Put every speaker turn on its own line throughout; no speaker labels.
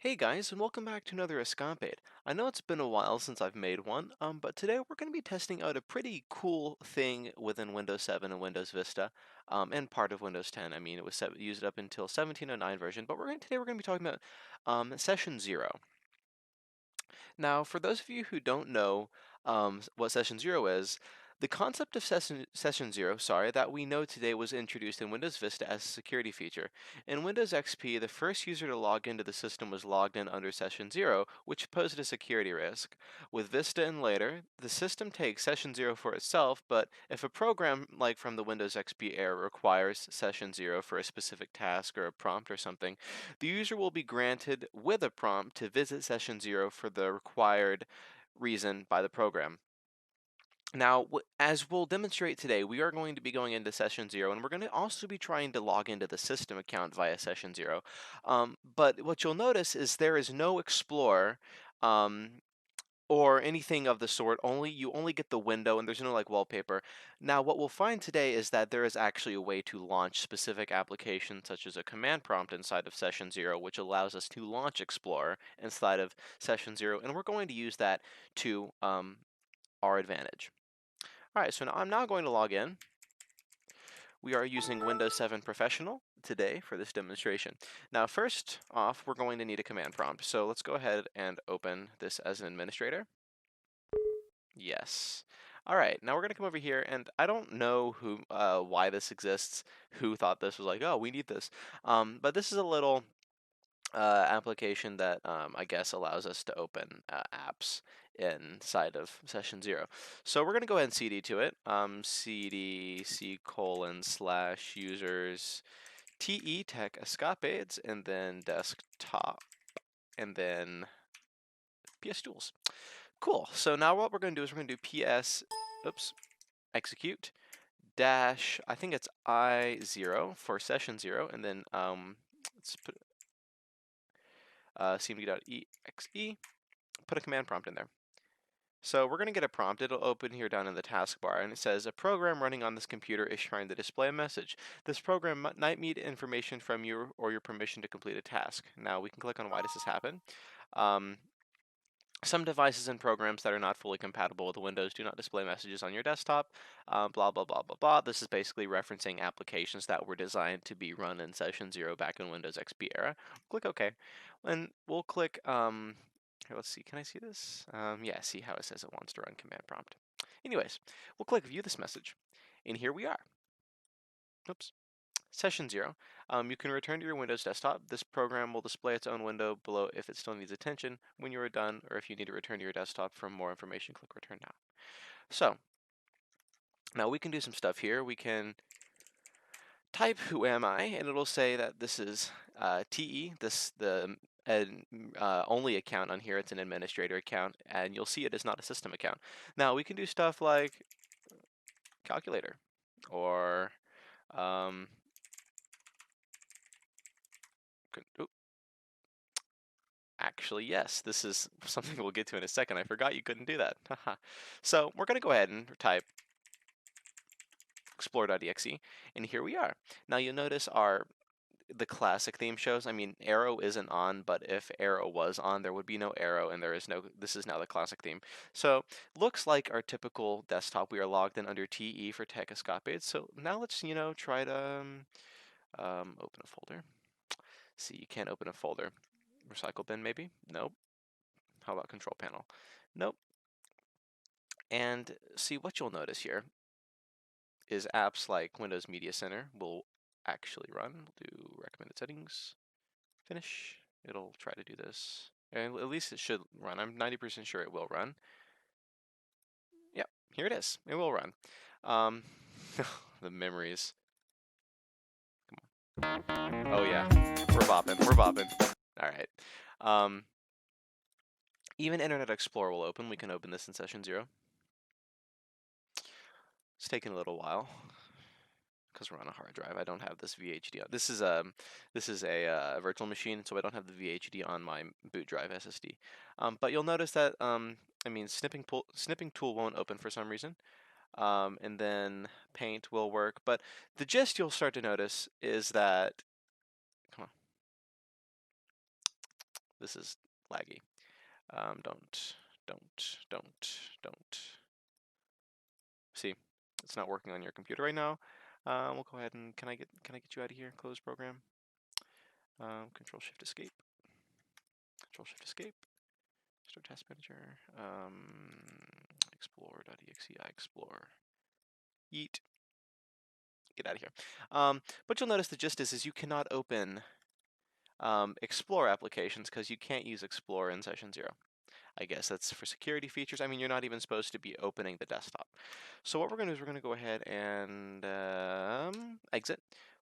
Hey guys, and welcome back to another escapade. I know it's been a while since I've made one, but today we're going to be testing out a pretty cool thing within Windows 7 and Windows Vista, and part of Windows 10. I mean, it was used up until 1709 version, but today we're going to be talking about Session 0. Now, for those of you who don't know what Session 0 is, the concept of Session 0, that we know today was introduced in Windows Vista as a security feature. In Windows XP, the first user to log into the system was logged in under Session 0, which posed a security risk. With Vista and later, the system takes Session 0 for itself, but if a program like from the Windows XP era requires Session 0 for a specific task or a prompt or something, the user will be granted with a prompt to visit Session 0 for the required reason by the program. Now, as we'll demonstrate today, we are going to be going into Session 0, and we're going to also be trying to log into the system account via Session 0. But what you'll notice is there is no Explorer or anything of the sort. You only get the window, and there's no like wallpaper. Now, what we'll find today is that there is actually a way to launch specific applications, such as a command prompt inside of Session 0, which allows us to launch Explorer inside of Session 0, and we're going to use that to our advantage. All right, so now I'm going to log in. We are using Windows 7 Professional today for this demonstration. Now, first off, we're going to need a command prompt. So let's go ahead and open this as an administrator. Yes. All right, now we're going to come over here, and I don't know why this exists, who thought this was like, oh, we need this. But this is a little application that I guess allows us to open apps inside of Session 0. So we're going to go ahead and cd to it, cd c:/users te tech escapades, and then desktop, and then ps tools. Cool. So now what we're going to do is we're going to do ps, execute, dash, I think it's I0 for Session 0, and then let's put cmd.exe, put a command prompt in there. So we're going to get a prompt. It'll open here down in the taskbar, and it says, a program running on this computer is trying to display a message. This program might need information from you or your permission to complete a task. Now we can click on why does this happen. Some devices and programs that are not fully compatible with Windows do not display messages on your desktop, blah, blah, blah, blah, blah. This is basically referencing applications that were designed to be run in Session 0 back in Windows XP era. Click OK. And we'll click, here, let's see, can I see this? Yeah, see how it says it wants to run command prompt. Anyways, we'll click View this message. And here we are. Oops. Session 0. You can return to your Windows desktop. This program will display its own window below if it still needs attention. When you are done, or if you need to return to your desktop for more information, click Return Now. So, now we can do some stuff here. We can type who am I, and it'll say that this is TE, the only account on here. It's an administrator account, and you'll see it is not a system account. Now, we can do stuff like calculator, or actually, yes, this is something we'll get to in a second. I forgot you couldn't do that. So we're going to go ahead and type explore.exe, and here we are. Now you'll notice the classic theme shows. I mean, arrow isn't on, but if arrow was on, there would be no arrow, and this is now the classic theme. So looks like our typical desktop. We are logged in under TE for Tech Escapades. So now let's, try to open a folder. See, you can't open a folder. Recycle bin, maybe? Nope. How about control panel? Nope. And see, what you'll notice here is apps like Windows Media Center will actually run. We'll do recommended settings, finish. It'll try to do this. And at least it should run. I'm 90% sure it will run. Yep, here it is. It will run. The memories. Come on. Oh yeah, we're bopping. We're bopping. All right. Even Internet Explorer will open. We can open this in Session 0. It's taking a little while because we're on a hard drive. I don't have this VHD on. This is a virtual machine, so I don't have the VHD on my boot drive SSD. But you'll notice that snipping tool won't open for some reason. And then paint will work. But the gist you'll start to notice is that, come on. this is laggy. Don't. See, it's not working on your computer right now. We'll go ahead and can I get you out of here? Close program. Control Shift Escape. Control Shift Escape. Start Task Manager. Explore.exe. Explore. Yeet. Get out of here. But you'll notice the gist is you cannot open Explore applications because you can't use Explore in session 0. I guess that's for security features. I mean, you're not even supposed to be opening the desktop. So what we're going to do is we're going to go ahead and exit,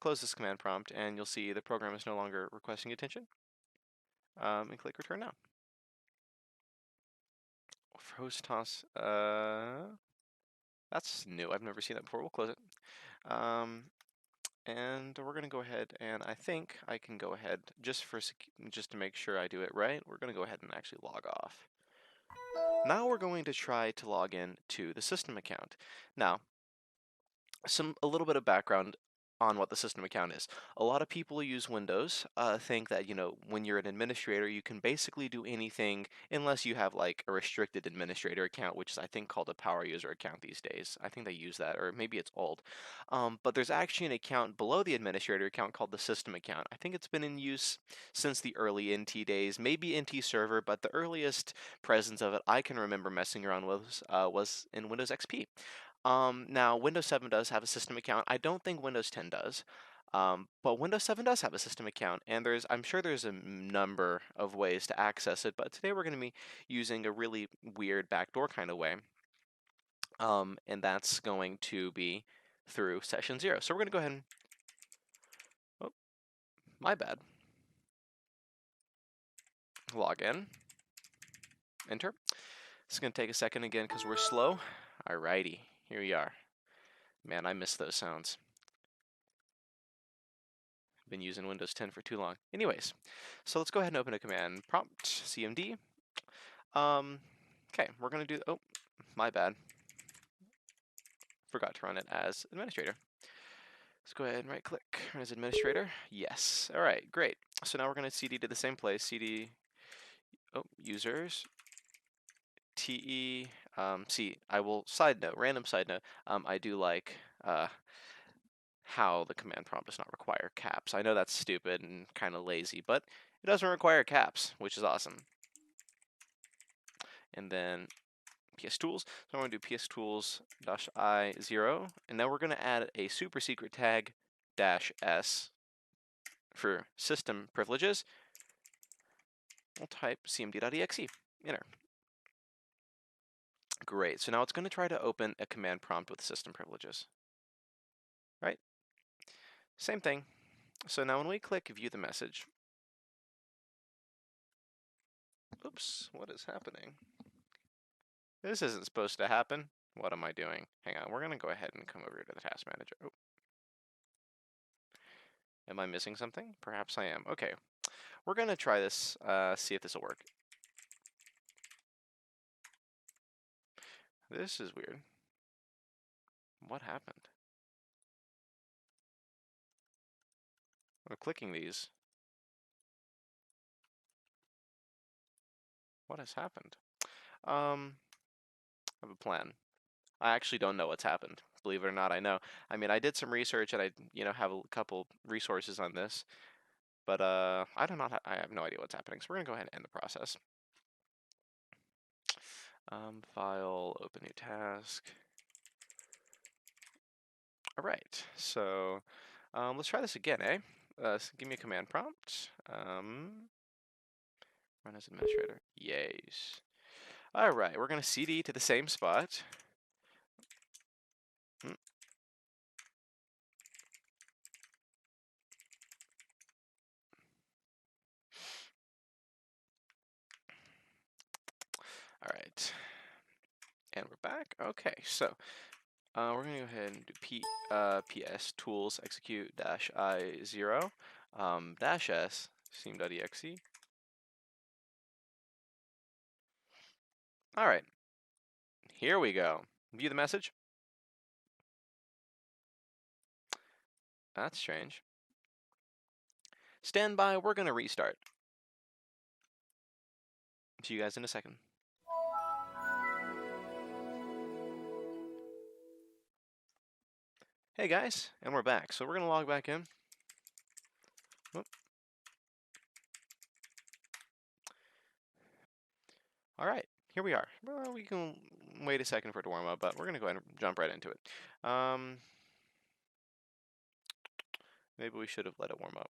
close this command prompt, and you'll see the program is no longer requesting attention. And click Return Now. For host toss, that's new. I've never seen that before. We'll close it. And we're going to go ahead, and I think I can go ahead, just to make sure I do it right, we're going to go ahead and actually log off. Now we're going to try to log in to the system account. Now, a little bit of background on what the system account is. A lot of people who use Windows think that, when you're an administrator, you can basically do anything unless you have like a restricted administrator account, which is I think called a power user account these days. I think they use that, or maybe it's old. But there's actually an account below the administrator account called the system account. I think it's been in use since the early NT days, maybe NT Server, but the earliest presence of it I can remember messing around with was in Windows XP. Now, Windows 7 does have a system account. I don't think Windows 10 does. But Windows 7 does have a system account, and I'm sure there's a number of ways to access it, but today we're going to be using a really weird backdoor kind of way. And that's going to be through session 0. So we're going to go ahead and, oh, my bad. Log in, enter. It's going to take a second again because we're slow. Alrighty, here we are. Man, I miss those sounds. Been using Windows 10 for too long. Anyways, so let's go ahead and open a command prompt, cmd. Okay, we're going to do, oh, my bad. Forgot to run it as administrator. Let's go ahead and right click, run as administrator. Yes, all right, great. So now we're going to cd to the same place, cd, users, te, see, I will, random side note, I do like, how the command prompt does not require caps. I know that's stupid and kind of lazy, but it doesn't require caps, which is awesome. And then PS Tools. So I'm going to do PS Tools -I0, and now we're going to add a super secret tag -s for system privileges. We'll type cmd.exe, enter. Great, so now it's going to try to open a command prompt with system privileges. Right? Same thing. So now when we click view the message, oops, what is happening? This isn't supposed to happen. What am I doing? Hang on, we're going to go ahead and come over to the task manager. Oh. Am I missing something? Perhaps I am. Okay, we're going to try this, see if this will work. This is weird. What happened? I'm clicking these. What has happened? I have a plan. I actually don't know what's happened. Believe it or not, I know. I mean, I did some research and I, have a couple resources on this, but I have no idea what's happening. So we're gonna go ahead and end the process. File, open new task. All right, so let's try this again, eh? Give me a command prompt. Run as administrator. Yes. All right, we're gonna cd to the same spot. All right, and we're back. Okay, so we're gonna go ahead and do ps tools execute -I0 -s steam.exe. All right, here we go. View the message. That's strange. Stand by. We're gonna restart. See you guys in a second. Hey guys, and we're back. So we're gonna log back in. Whoop. All right, here we are. Well, we can wait a second for it to warm up, but we're gonna go ahead and jump right into it. Maybe we should have let it warm up.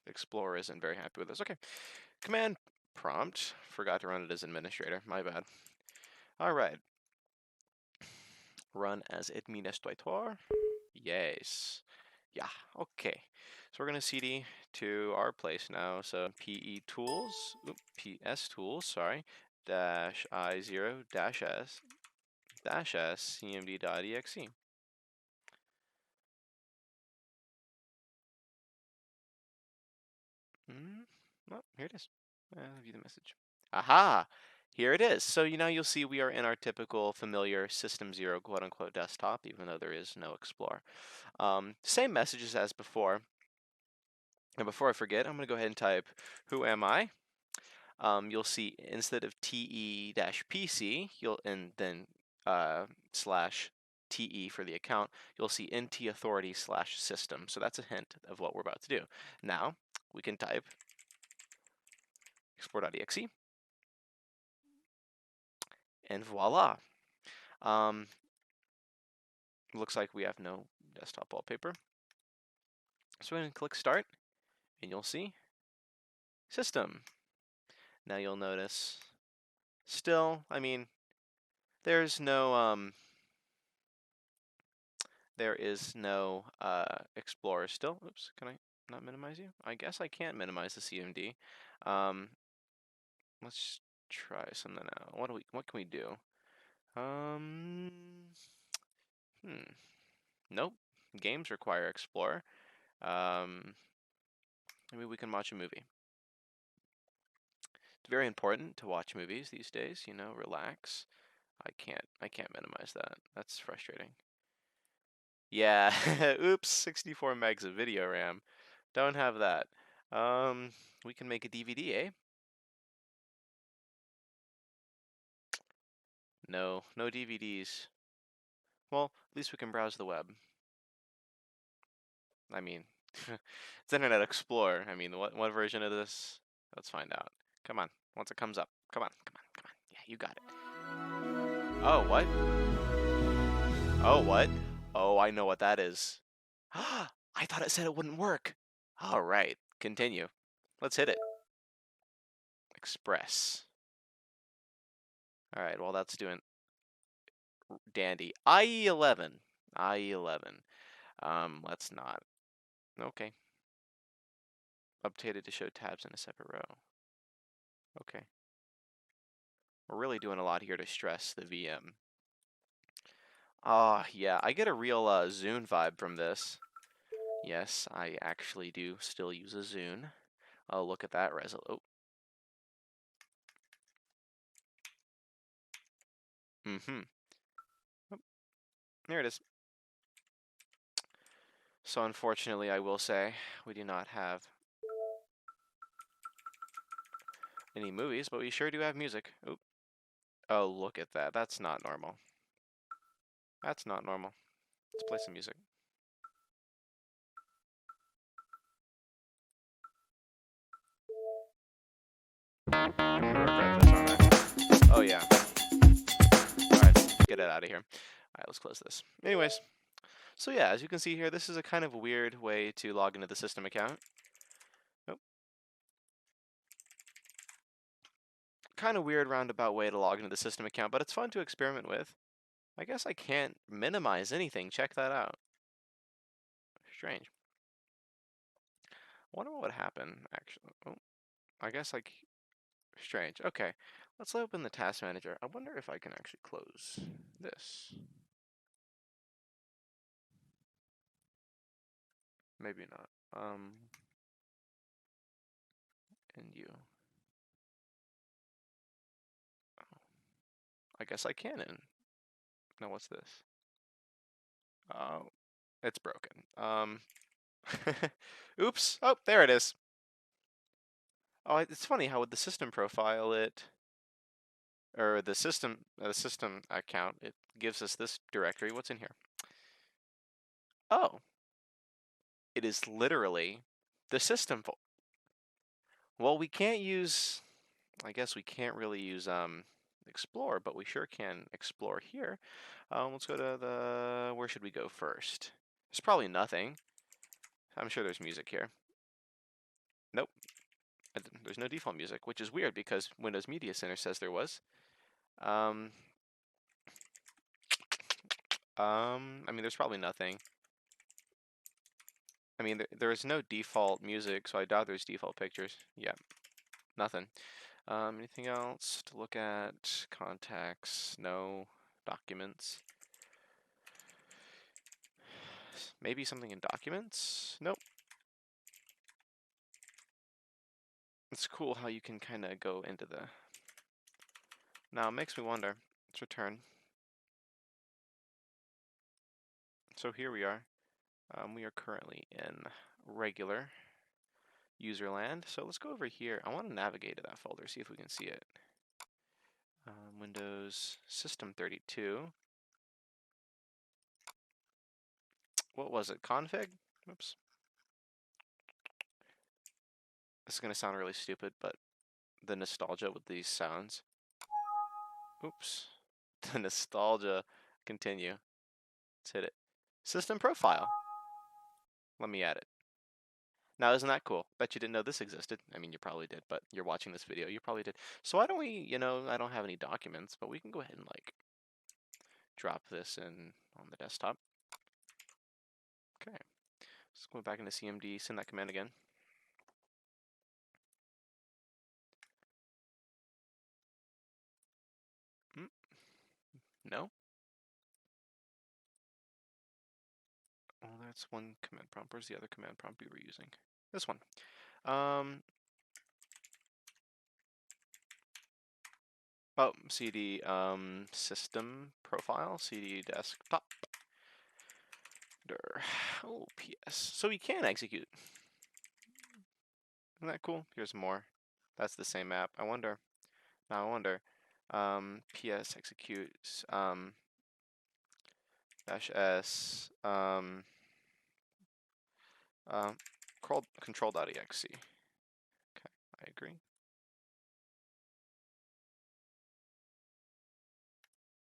Explorer isn't very happy with this. Okay, command prompt. Forgot to run it as administrator. My bad. All right. Run as administrator. Yes. Yeah. Okay. So we're gonna cd to our place now. So pe tools. PS tools. Sorry. Dash I0 dash s dash s cmd.exe. Oh, here it is. View the message. Aha! Here it is. So now you'll see we are in our typical familiar System 0 quote-unquote desktop, even though there is no Explorer. Same messages as before. And before I forget, I'm going to go ahead and type, who am I? You'll see instead of te-pc, and then slash te for the account, you'll see nt-authority/system. So that's a hint of what we're about to do. Now, we can type export.exe, and voila. Looks like we have no desktop wallpaper. So we're going to click start, and you'll see system. Now you'll notice still, I mean, there's no there is no Explorer still. Oops, can I not minimize you? I guess I can't minimize the CMD. Let's try something out. What can we do? Nope. Games require Explorer. Maybe we can watch a movie. It's very important to watch movies these days, relax. I can't minimize that. That's frustrating. Yeah, oops, 64 megs of video RAM. Don't have that. We can make a DVD, eh? No DVDs. Well, at least we can browse the web. I mean, it's Internet Explorer. I mean, what version of this? Let's find out. Come on, once it comes up. Come on. Yeah, you got it. Oh, what? Oh, what? Oh, I know what that is. I thought it said it wouldn't work. All right, continue. Let's hit it. Express. All right, well, that's doing dandy. IE11. IE11. Let's not. Okay. Updated to show tabs in a separate row. Okay. We're really doing a lot here to stress the VM. Yeah, I get a real Zune vibe from this. Yes, I actually do still use a Zune. Oh, look at that resolution. Oh. Oh, there it is. So unfortunately, I will say, we do not have any movies, but we sure do have music. Oop. Oh, look at that. That's not normal. That's not normal. Let's play some music. I'm gonna regret this, aren't I? Oh, yeah. Alright, get it out of here. Alright, let's close this. Anyways, so yeah, as you can see here, this is a kind of weird way to log into the system account. Nope. Kind of weird roundabout way to log into the system account, but it's fun to experiment with. I guess I can't minimize anything. Check that out. Strange. I wonder what would happen, actually. Oh, I guess, like, strange. Okay, let's open the task manager. I wonder if I can actually close this. Maybe not. And you. Oh, I guess I can in. No, what's this? Oh, it's broken. Oops. Oh, there it is. Oh, it's funny how with the system profile or the system account, it gives us this directory. What's in here? Oh, it is literally the system folder. Well, we can't use, I guess we can't really use explore, but we sure can explore here. Let's go to where should we go first? There's probably nothing. I'm sure there's music here. Nope, there's no default music, which is weird because Windows Media Center says there was. Um, I mean, there's probably nothing. I mean, there is no default music, so I doubt there's default pictures. Yeah, nothing. Anything else to look at? Contacts? No. Documents? Maybe something in documents? Nope. It's cool how you can kind of go into the... Now, it makes me wonder. Let's return. So here we are. We are currently in regular user land. So let's go over here. I want to navigate to that folder, see if we can see it. Windows System 32. What was it? Config? Oops. This is going to sound really stupid, but the nostalgia with these sounds. Oops. The nostalgia. Continue. Let's hit it. System profile. Let me add it. Now, isn't that cool? Bet you didn't know this existed. I mean, you probably did, but you're watching this video, you probably did. So why don't we, I don't have any documents, but we can go ahead and like drop this in on the desktop. Okay. Let's go back into CMD, send that command again. No? Well, that's one command prompt. Where's the other command prompt we were using? This one. Oh, CD system profile, CD desktop. Oh, PS. So we can execute. Isn't that cool? Here's more. That's the same app. I wonder. Now I wonder. PS executes dash S um, control.exe. Okay, I agree.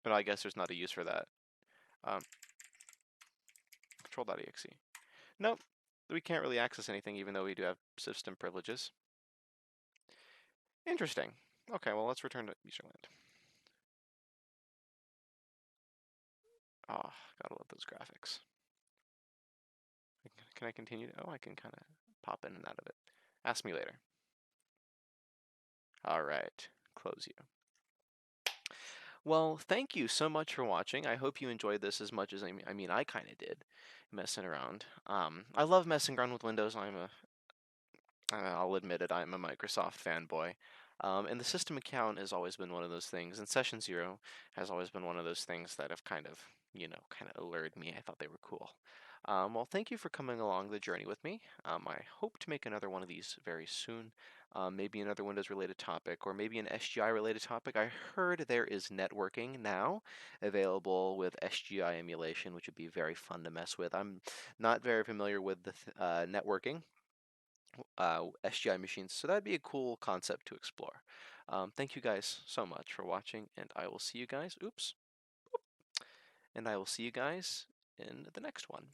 But I guess there's not a use for that. Control.exe. Nope, we can't really access anything even though we do have system privileges. Interesting. Okay, well let's return to userland. Oh, gotta love those graphics. Can I continue? Oh, I can kind of pop in and out of it. Ask me later. All right, close you. Well, thank you so much for watching. I hope you enjoyed this as much as I mean, I kind of did, messing around. I love messing around with Windows. I'll admit it, I'm a Microsoft fanboy. And the system account has always been one of those things, and Session Zero has always been one of those things that have kind of, kind of allured me. I thought they were cool. Well, thank you for coming along the journey with me. I hope to make another one of these very soon. Maybe another Windows-related topic, or maybe an SGI-related topic. I heard there is networking now available with SGI emulation, which would be very fun to mess with. I'm not very familiar with the networking. SGI machines. So that'd be a cool concept to explore. Thank you guys so much for watching, and I will see you guys. Oops. And I will see you guys in the next one.